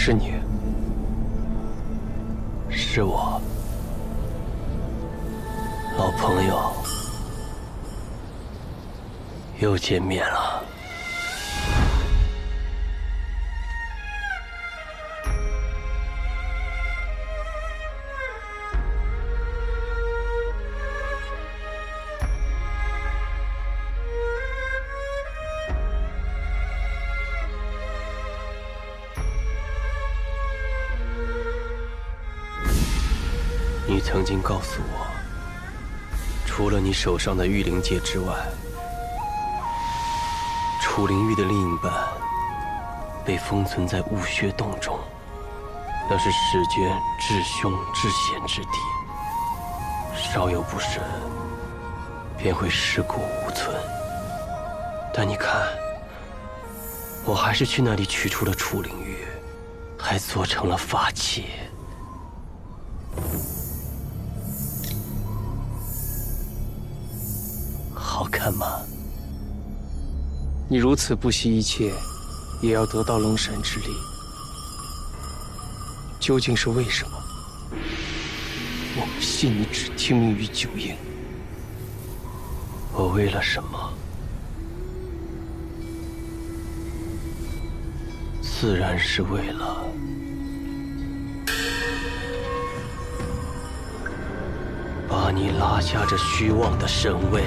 是你，是我，老朋友，又见面了。你曾经告诉我，除了你手上的御灵戒之外，楚灵玉的另一半被封存在雾穴洞中，那是世间至凶至险之地，稍有不慎，便会尸骨无存。但你看，我还是去那里取出了楚灵玉，还做成了法器。好看吗？你如此不惜一切，也要得到龙山之力，究竟是为什么？我不信你只听命于九婴。我为了什么？自然是为了把你拉下这虚妄的神位。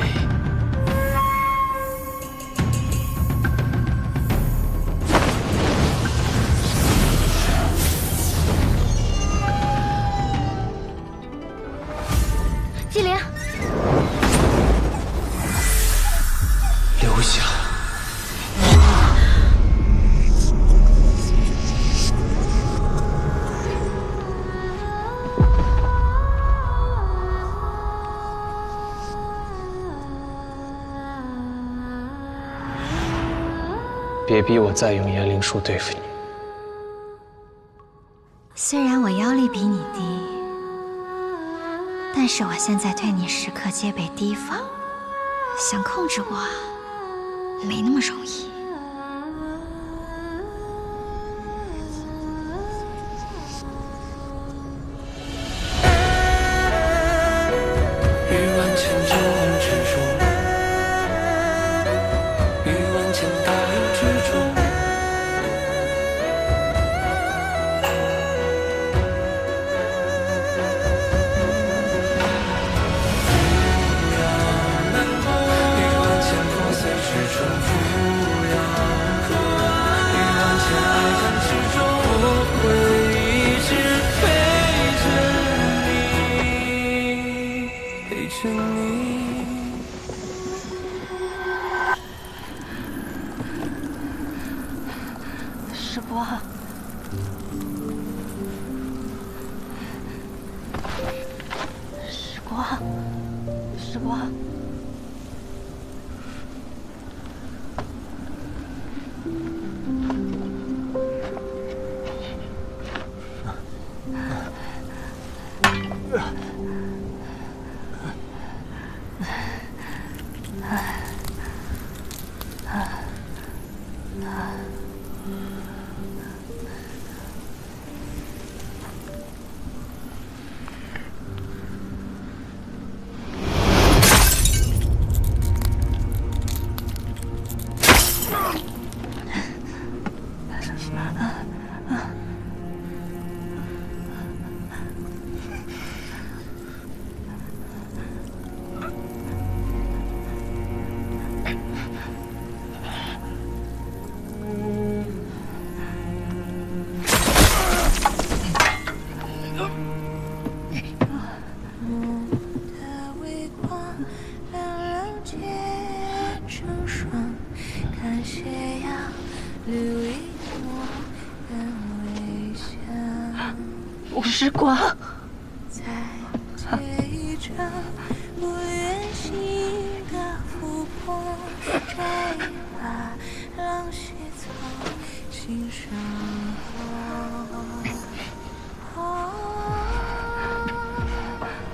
纪灵，留下。别逼我再用炎灵术对付你。虽然我妖力比你低，但是我现在对你时刻戒备提防，想控制我没那么容易。时光，时光，时光。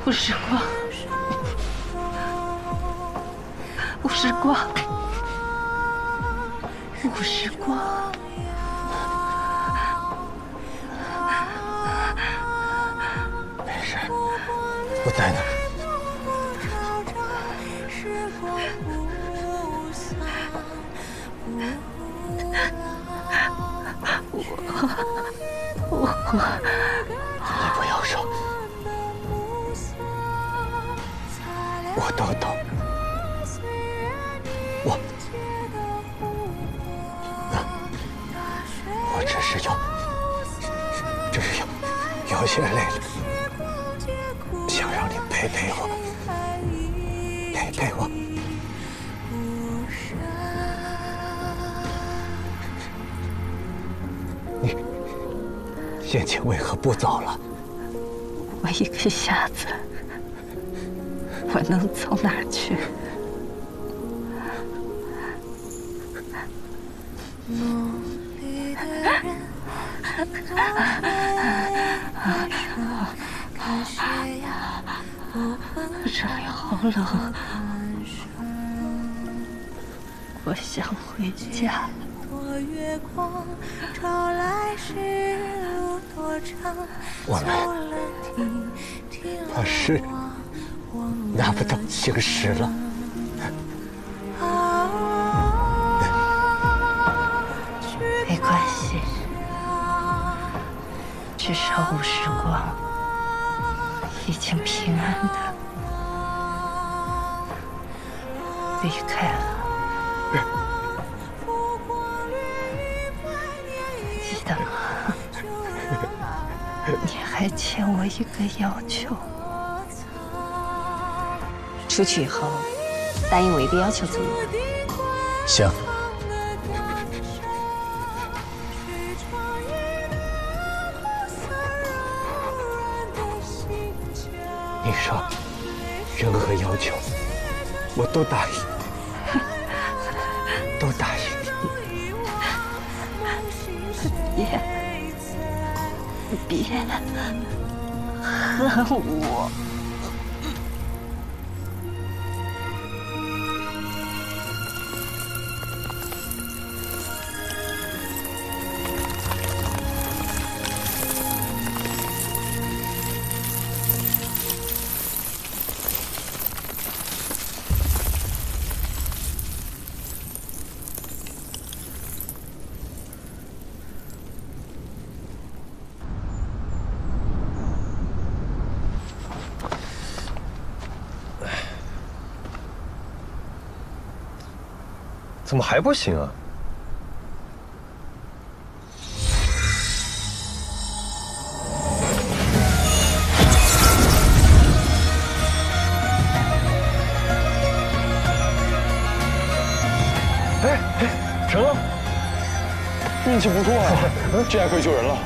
吴时光，吴时光，吴时光，吴时光。不在那儿。你不要说，我都懂。我只是有些累了，想让你陪陪我，陪陪我。你先前为何不走了？我一个瞎子，我能走哪儿去？这里好冷，我想回家。我们把诗拿不到青石了。没关系，至少吴时光已经平安的离开了。记得吗？你还欠我一个要求。出去以后，答应我一个要求，怎么样？行。你说，任何要求，我都答应，都答应你。别恨我。怎么还不行啊？哎，成了！运气不错啊，这下可以救人了。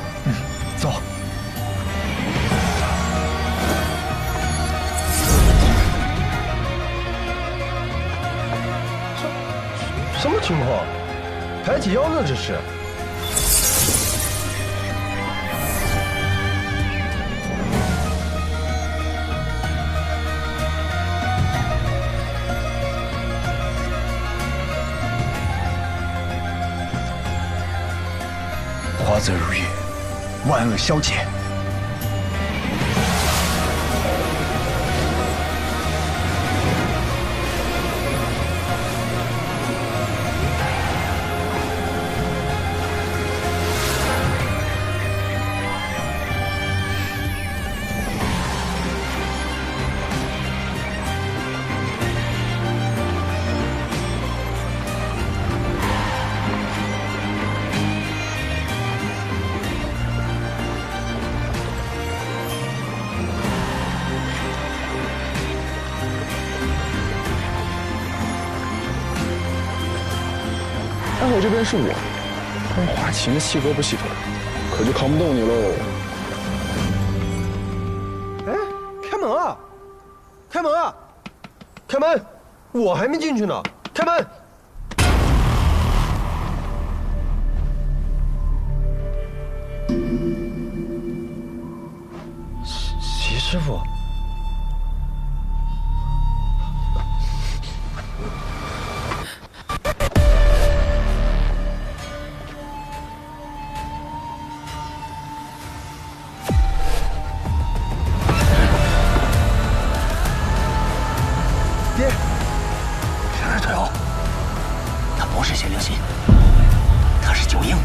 走。什么情况？抬起腰呢？这是？花泽如玉，万恶消解。安我这边是我，光华琴细胳膊细腿，可就扛不动你喽。哎，开门啊！开门啊！开门！我还没进去呢，开门！齐师傅。是谢灵溪，他是九婴。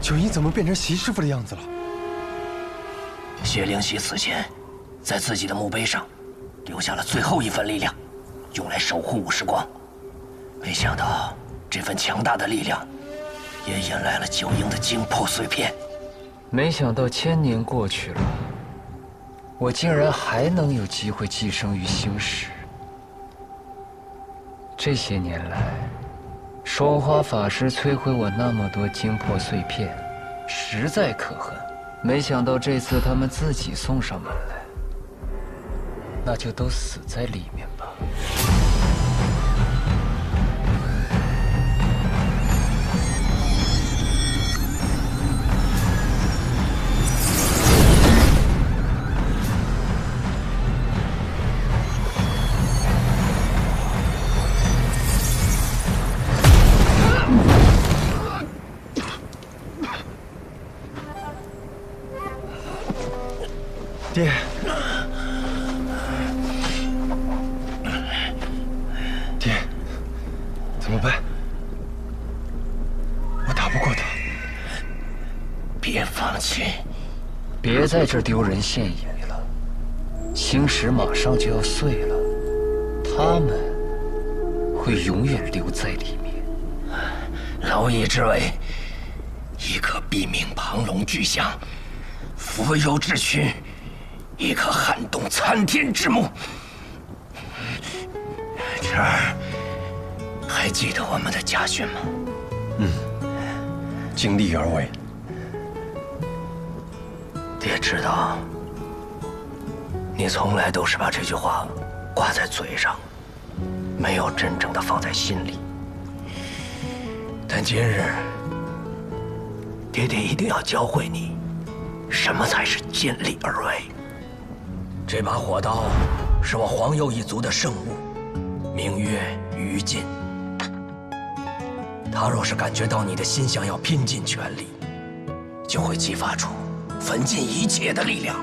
九婴怎么变成席师傅的样子了？谢灵溪死前，在自己的墓碑上留下了最后一份力量，用来守护武时光。没想到这份强大的力量，也引来了九婴的精魄碎片。没想到1000年过去了，我竟然还能有机会寄生于星石。这些年来，双花法师摧毁我那么多精魄碎片，实在可恨。没想到这次他们自己送上门来，那就都死在里面吧。爹，爹，怎么办？我打不过他。别放弃，别在这丢人现眼了。星石马上就要碎了，他们会永远留在里面。蝼蚁之尾，亦可毙命庞龙巨象；蜉蝣之躯，亦可撼动参天之木。侄儿，还记得我们的家训吗？尽力而为。爹知道，你从来都是把这句话挂在嘴上，没有真正的放在心里。但今日，爹爹一定要教会你，什么才是尽力而为。这把火刀是我黄右一族的圣物，名曰于禁。他若是感觉到你的心想要拼尽全力，就会激发出焚尽一切的力量。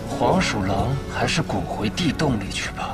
黄鼠狼还是滚回地洞里去吧。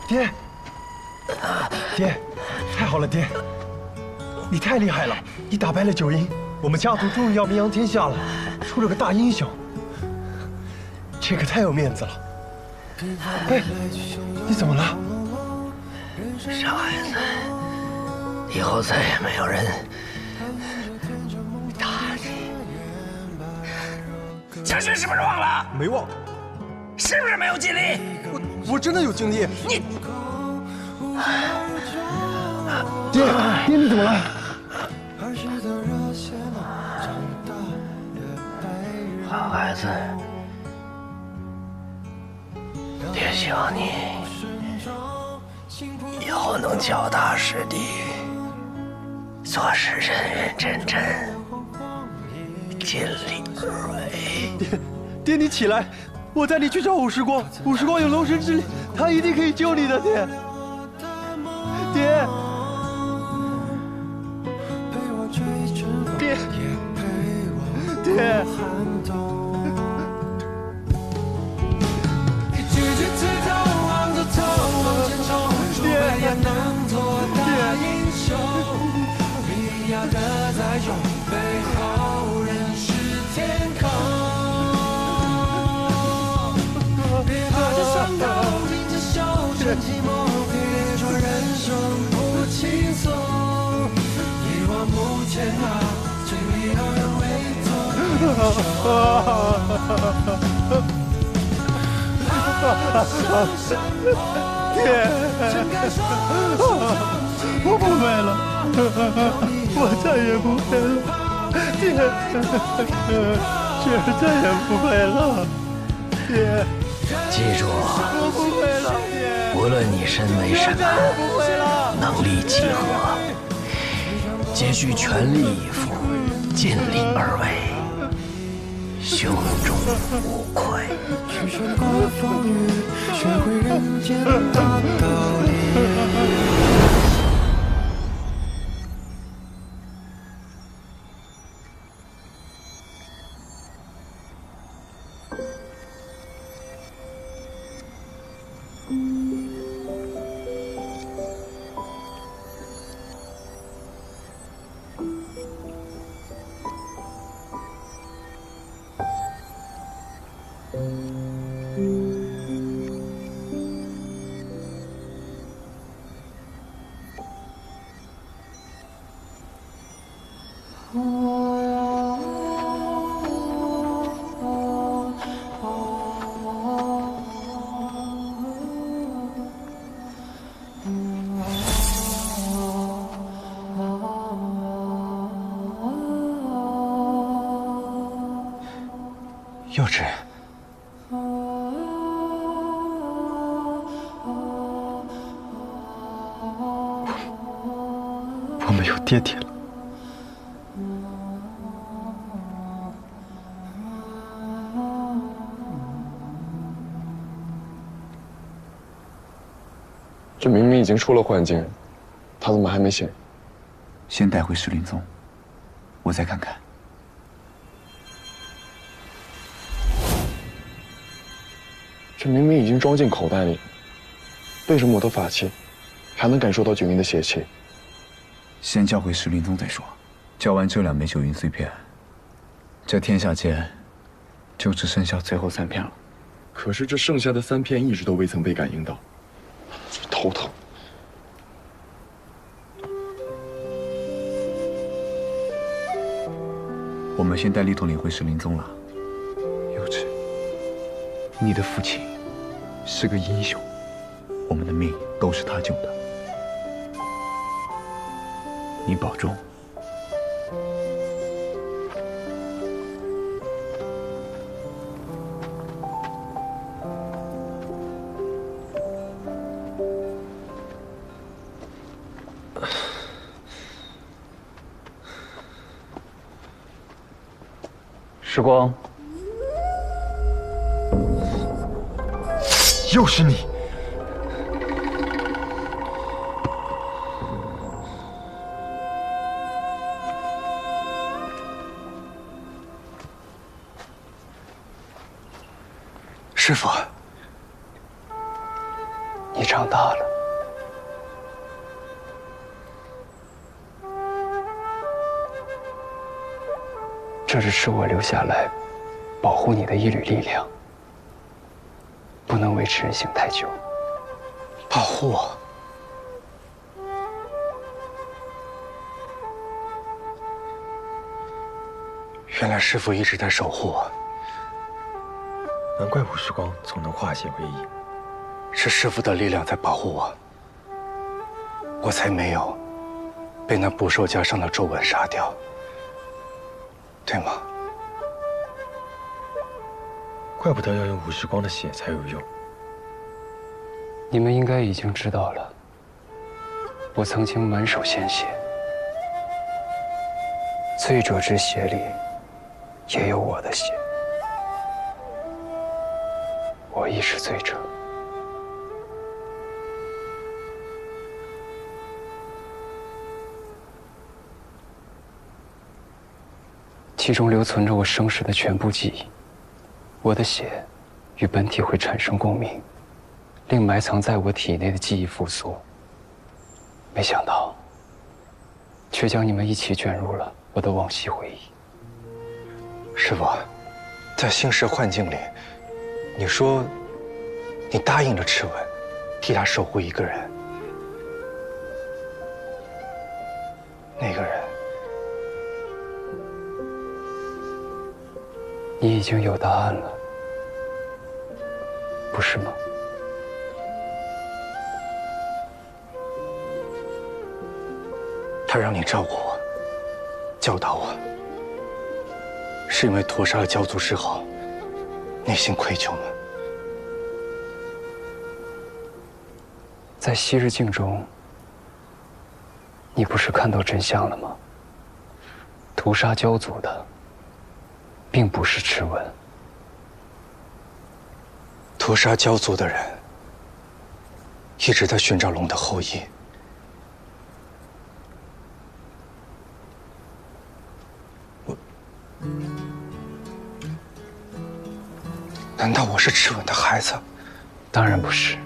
爹，爹，太好了，爹，你太厉害了，你打败了九婴，我们家族终于要名扬天下了，出了个大英雄，这可太有面子了。哎，你怎么了？傻孩子，以后再也没有人打你。家训是不是忘了？没忘，是不是没有尽力？我真的有尽力。你，爹，爹你怎么了？好孩子，爹希望你以后能脚踏实地，做事认认真真，尽力而为。爹，你起来，我带你去找武时光，武时光有龙神之力，他一定可以救你的，爹。爹，爹，爹。爹，我不会了，我再也不会了，爹，雪儿再也不会了，爹，记住，我不会了，爹，无论你身为什么，不会了，能力几何，皆需全力以赴，尽力而为，胸中无愧。去穿过风雨，学会人间的道理。幼稚，我没有爹爹了。这明明已经出了幻境，他怎么还没醒？先带回石林宗，我再看看。这明明已经装进口袋里了，为什么我的法器还能感受到九阴的邪气？先交回石林宗再说。交完这2枚九阴碎片，这天下间就只剩下最后3片了。可是这剩下的3片一直都未曾被感应到，头疼。我们先带力统领回石林宗了。幼稚，你的父亲是个英雄，我们的命都是他救的。你保重。时光，又是你！师父，你长大了。这只是我留下来保护你的一缕力量，不能维持人性太久。保护我？原来师父一直在守护我，难怪五时光总能化险为夷。是师父的力量在保护我，我才没有被那捕兽夹上的皱纹杀掉。对吗？怪不得要用五时光的血才有用。你们应该已经知道了，我曾经满手鲜血，醉者之血里也有我的血，我亦是醉者。其中留存着我生时的全部记忆，我的血与本体会产生共鸣，令埋藏在我体内的记忆复苏。没想到，却将你们一起卷入了我的往昔回忆。师父，在星石幻境里，你说你答应了赤吻，替他守护一个人。那个人，你已经有答案了，不是吗？他让你照顾我，教导我，是因为屠杀了教族之后，内心愧疚吗？在昔日镜中，你不是看到真相了吗？屠杀教族的，并不是螭吻，屠杀教族的人，一直在寻找龙的后裔。难道我是螭吻的孩子？当然不是。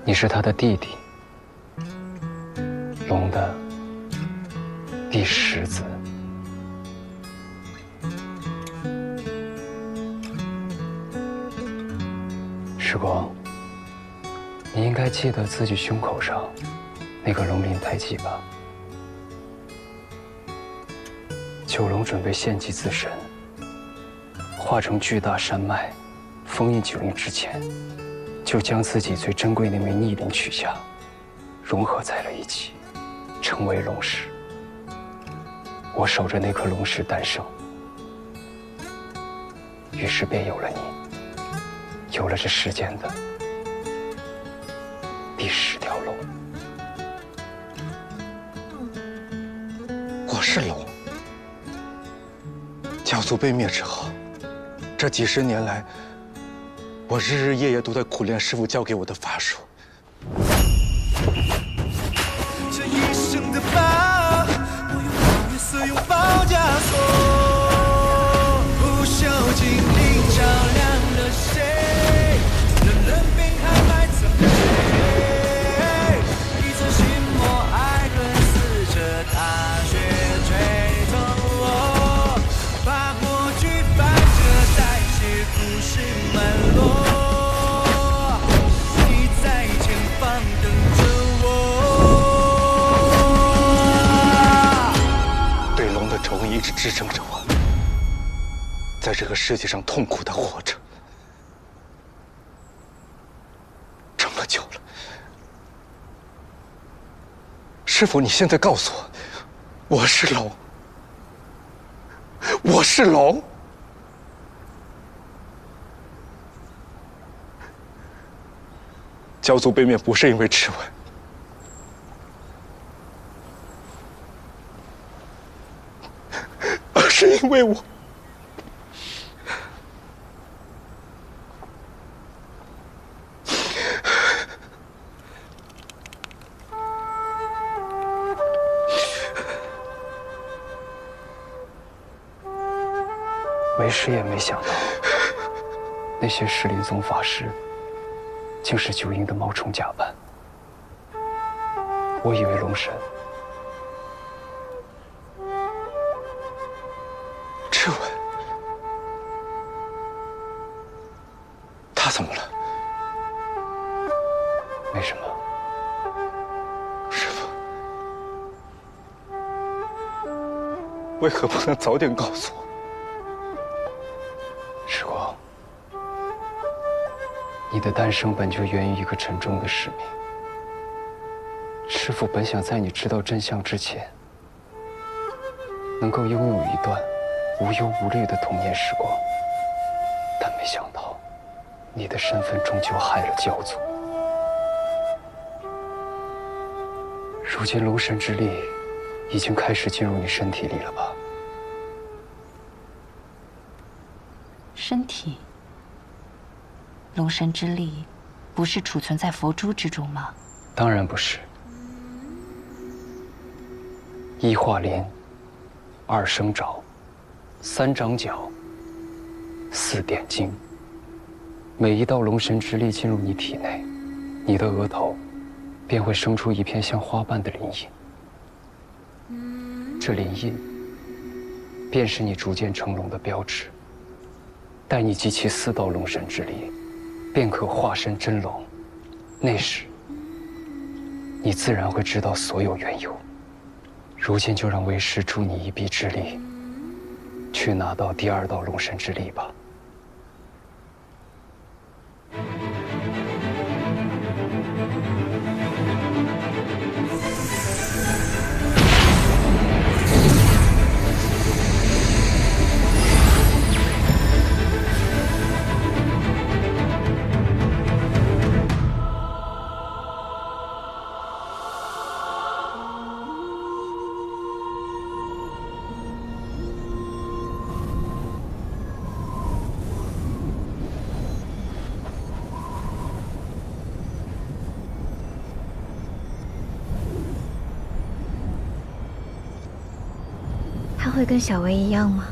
你是他的弟弟，龙的第10子。时光，你应该记得自己胸口上那个龙鳞胎记吧？九龙准备献祭自身，化成巨大山脉，封印九灵之前，就将自己最珍贵那枚逆鳞取下，融合在了一起，成为龙石。我守着那颗龙石诞生，于是便有了你，有了这世间的第10条龙。我是龙。教族被灭之后，这几10年来，我日日夜夜都在苦练师父教给我的法术。这一生的疤，我用光月色拥抱枷锁，不朽精灵照亮了谁？冷冷冰海埋藏着谁？一层心魔爱润撕着踏雪吹痛我，把过去翻着再写故事脉络。你在前方等着我。对龙的仇恨一直支撑着我，在这个世界上痛苦地活着，这么久了。师父，你现在告诉我，我是龙，我是龙。教族被灭不是因为螭吻，而是因为我。为师也没想到，那些石林宗法师竟是九阴的冒充假扮。我以为龙神、螭吻，他怎么了？没什么。师父，为何不能早点告诉我？时光，你的诞生本就源于一个沉重的使命。师父本想在你知道真相之前，能够拥有一段无忧无虑的童年时光，但没想到，你的身份终究害了教族。如今龙神之力已经开始进入你身体里了吧？身体，龙神之力，不是储存在佛珠之中吗？当然不是。1化鳞，2生爪，3长角，4点睛。每一道龙神之力进入你体内，你的额头便会生出一片像花瓣的鳞印。这鳞印便是你逐渐成龙的标志。待你集齐4道龙神之力，便可化身真龙。那时，你自然会知道所有缘由。如今就让为师助你一臂之力，去拿到第2道龙神之力吧。他会跟小薇一样吗？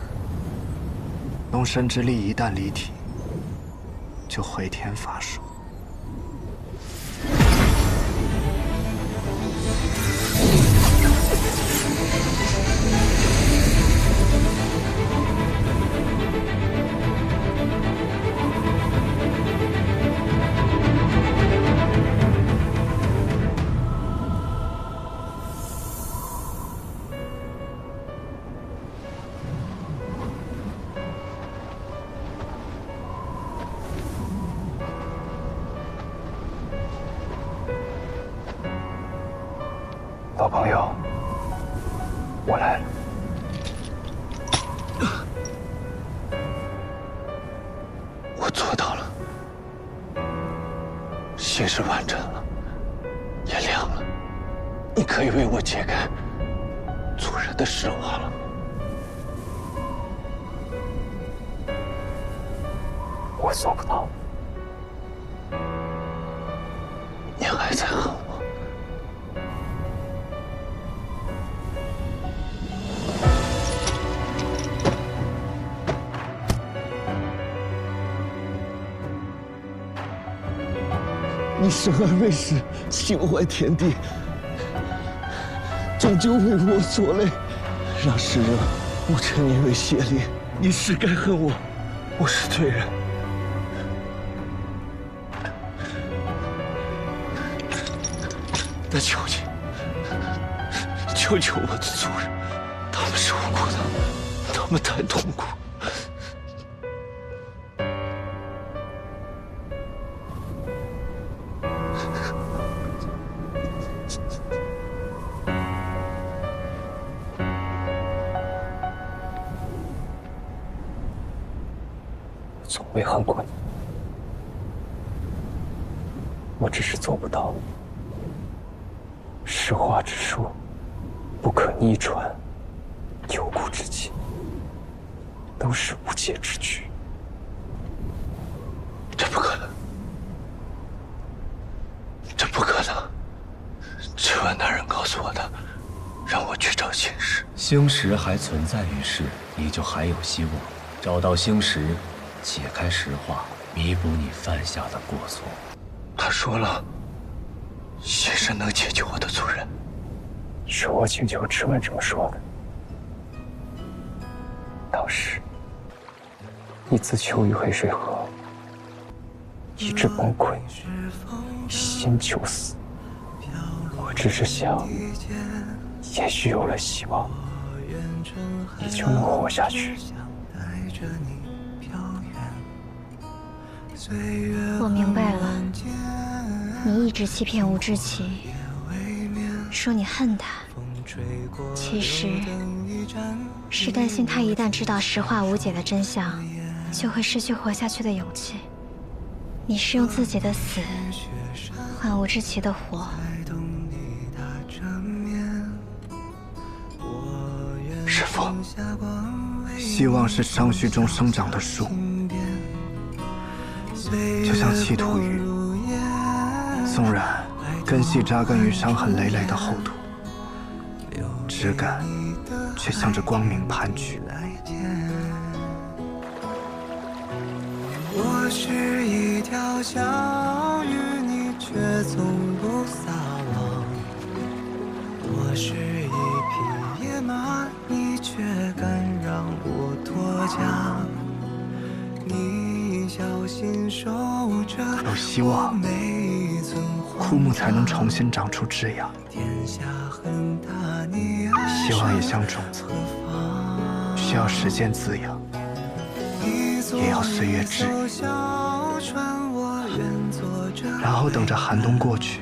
龙神之力一旦离体，就回天乏术。老朋友，我来了。我做到了，心事完成了，天亮了，你可以为我解开做人的实话了。我做不到。你还在恨我？你生而为师，心怀天地，终究为我所累，让世人误称你为邪灵。你是该恨我，我是罪人。但求你，救救我的族人，他们是无辜的，他们太痛苦。从未恨过你，我只是做不到。实话之术，不可逆传，有古之今，都是无解之举。这不可能，这不可能！这位男人告诉我的，让我去找星石。星石还存在于世，你就还有希望。找到星石，解开石化，弥补你犯下的过错。他说了，星神能解救我的族人。是我请求质问这么说的。当时，你自求于黑水河，意志崩溃，心求死。我只是想，也许有了希望，你就能活下去。我明白了，你一直欺骗吴志奇，说你恨他，其实是担心他一旦知道石化无解的真相，就会失去活下去的勇气。你是用自己的死换吴志奇的活。师父，希望是伤墟中生长的树，就像稀土鱼，纵然根系扎根于伤痕累累的厚土，枝干却向着光明攀去。我是一条小鱼，你却从不撒网。我是一匹野马，你却敢让我脱缰。你小有希望，枯木才能重新长出枝芽。希望也像种子，需要时间滋养，也要岁月治愈，然后等着寒冬过去，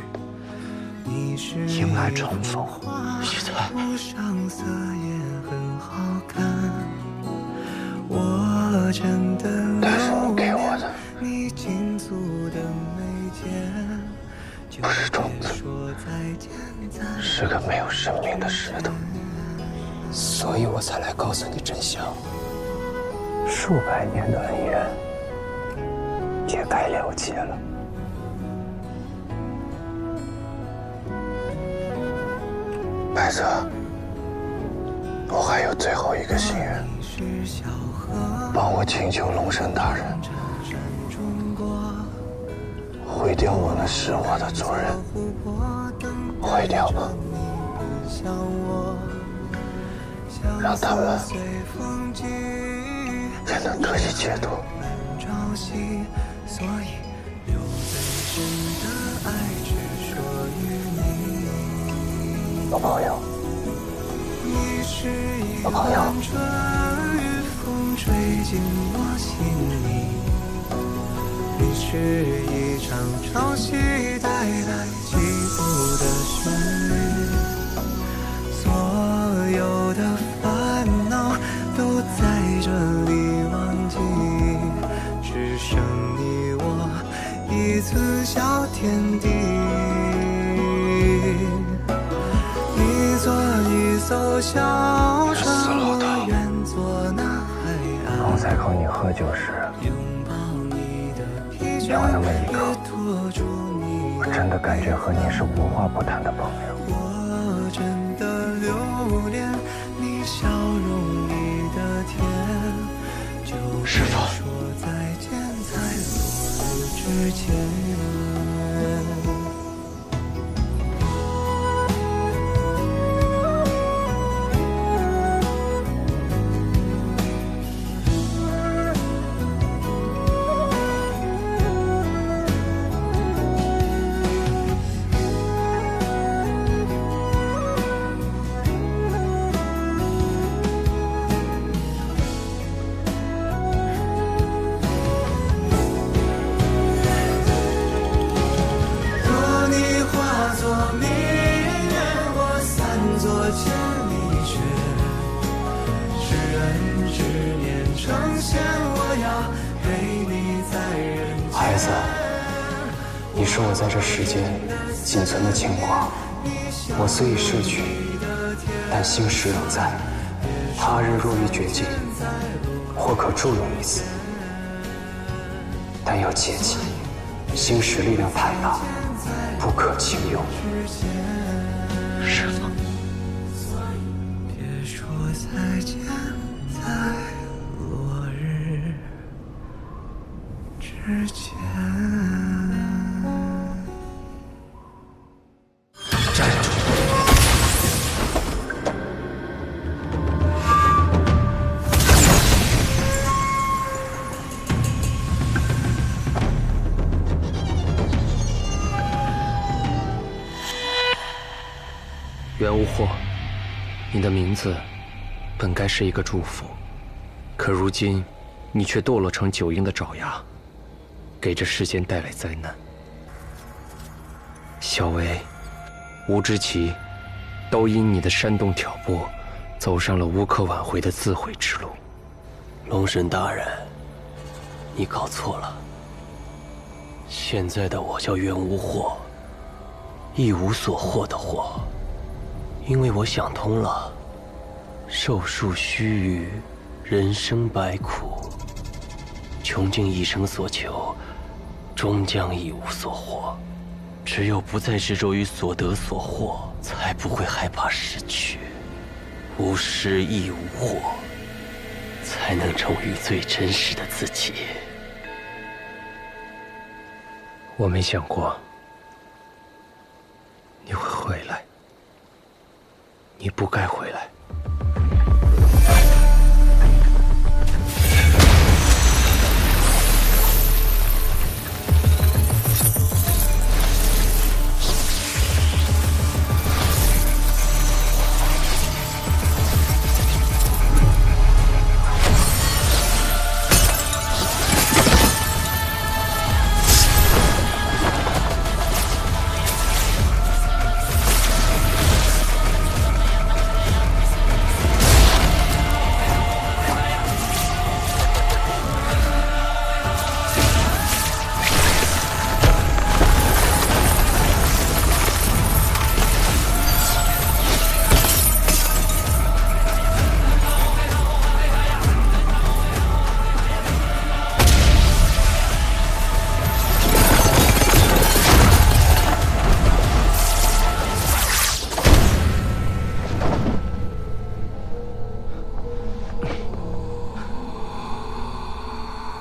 迎来重逢。许才，但是你给我的不是种子，是个没有生命的石头，所以我才来告诉你真相。数百年的恩怨，也该了结了。白泽，我还有最后一个心愿，帮我请求龙神大人毁掉我那弑我的族人，毁掉吧，让他们也能得以解脱。老朋友，老朋友。你是一场潮汐带来起伏的旋律，所有的烦恼都在这里忘记，只剩你我一寸小天地。一座一艘小船，我愿做那海岸。刚才靠你喝酒时，有那么一刻，我真的感觉和你是无话不谈的朋友。我真的留恋你笑容里的甜，就说再见在落日之前。孩子，你是我在这世间仅存的牵挂。我虽已逝去，但心实仍在。他日若遇绝境，或可助我一死，但要切记，心识力量太大，不可轻用。师父。别说再见，在落日之前。站住！袁无惑，你的名字本该是一个祝福，可如今你却堕落成九婴的爪牙，给这世间带来灾难。小薇、吴之奇，都因你的煽动挑拨，走上了无可挽回的自毁之路。龙神大人，你搞错了。现在的我叫袁无惑，一无所获的获。因为我想通了，寿数须臾，人生百苦，穷尽一生所求，终将一无所获。只有不再执着于所得所获，才不会害怕失去。无失亦无获，才能忠于最真实的自己。我没想过你会回来。你不该回来。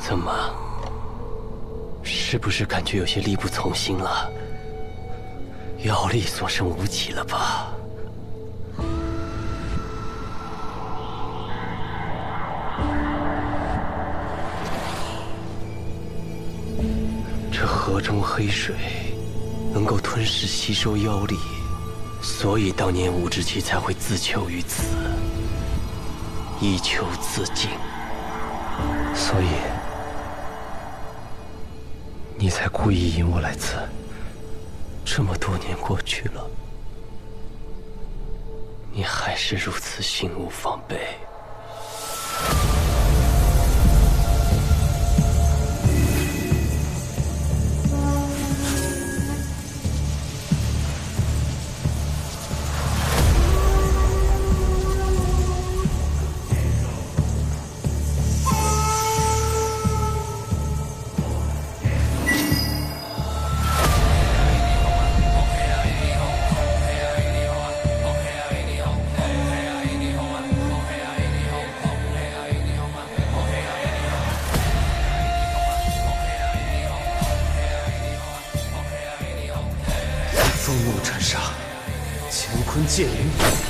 怎么？是不是感觉有些力不从心了？妖力所剩无几了吧？这河中黑水能够吞噬吸收妖力，所以当年武之奇才会自囚于此，以求自尽。所以你才故意引我来此。这么多年过去了，你还是如此心无防备。风怒斩杀，乾坤剑灵。